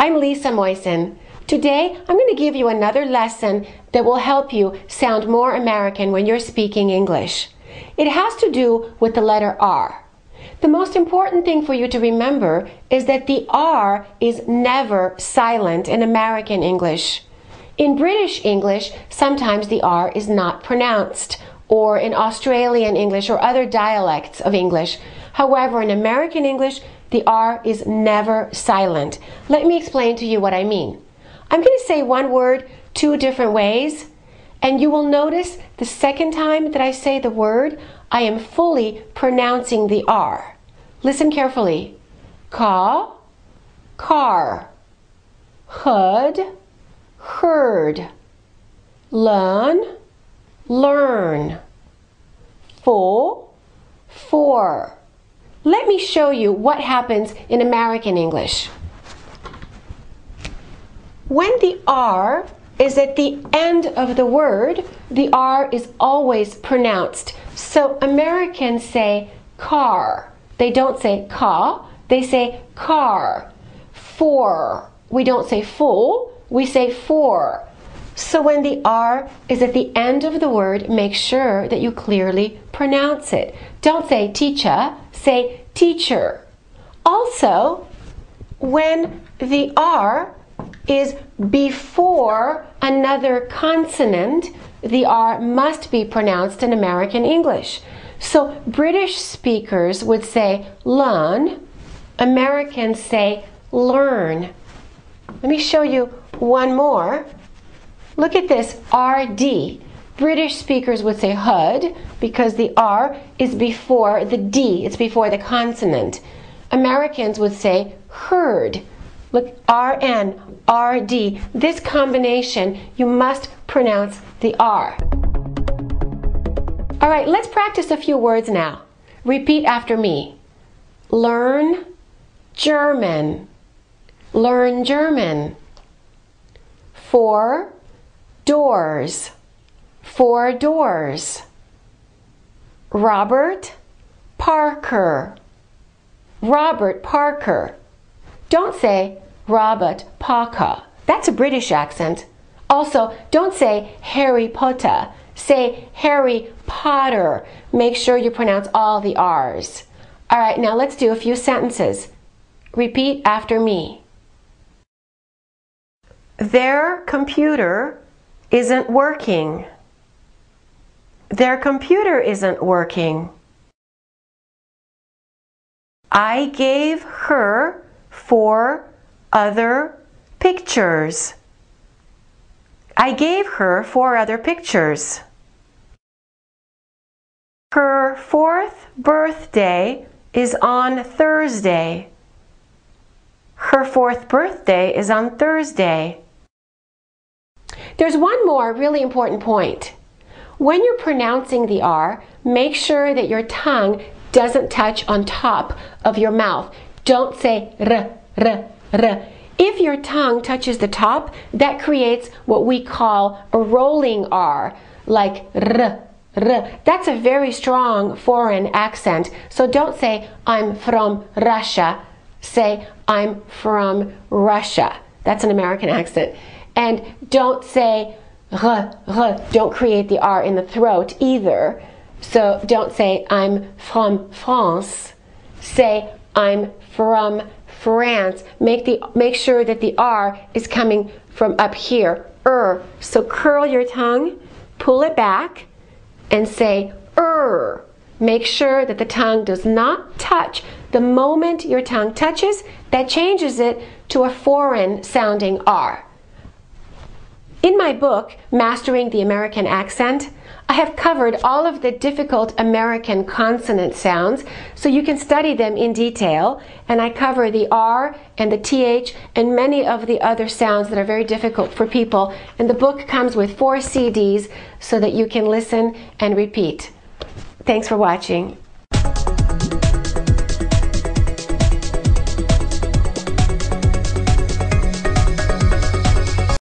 I'm Lisa Moisen. Today, I'm going to give you another lesson that will help you sound more American when you're speaking English. It has to do with the letter R. The most important thing for you to remember is that the R is never silent in American English. In British English, sometimes the R is not pronounced, or in Australian English or other dialects of English. However, in American English, the R is never silent. Let me explain to you what I mean. I'm going to say one word two different ways, and you will notice the second time that I say the word, I am fully pronouncing the R. Listen carefully. Car, car. Hood, herd. Learn, learn. Full, for. Let me show you what happens in American English. When the R is at the end of the word, the R is always pronounced. So Americans say car. They don't say ca, they say car. For. We don't say full, we say for. So when the R is at the end of the word, make sure that you clearly pronounce it. Don't say teacher, say teacher. Also, when the R is before another consonant, the R must be pronounced in American English. So British speakers would say learn, Americans say learn. Let me show you one more. Look at this, RD. British speakers would say hood because the R is before the D, it's before the consonant. Americans would say herd. Look, RN, RD. This combination, you must pronounce the R. All right, let's practice a few words now. Repeat after me. Learn German. Learn German. Four doors. Four doors. Robert Parker. Robert Parker. Don't say Robert Parker. That's a British accent. Also, don't say Harry Potter. Say Harry Potter. Make sure you pronounce all the R's. All right, now let's do a few sentences. Repeat after me. Their computer isn't working. Their computer isn't working. I gave her 4 other pictures. I gave her 4 other pictures. Her 4th birthday is on Thursday. Her 4th birthday is on Thursday. There's one more really important point. When you're pronouncing the R, make sure that your tongue doesn't touch on top of your mouth. Don't say r, r, r. If your tongue touches the top, that creates what we call a rolling R, like r, r. That's a very strong foreign accent. So don't say, I'm from Russia. Say, I'm from Russia. That's an American accent. And don't say, r, r. Don't create the R in the throat either. So don't say, I'm from France. Say, I'm from France. Make sure that the R is coming from up here. So curl your tongue, pull it back, and say, Make sure that the tongue does not touch. The moment your tongue touches, that changes it to a foreign sounding R. In my book, Mastering the American Accent, I have covered all of the difficult American consonant sounds so you can study them in detail, and I cover the R and the TH and many of the other sounds that are very difficult for people, and the book comes with 4 CDs so that you can listen and repeat. Thanks for watching.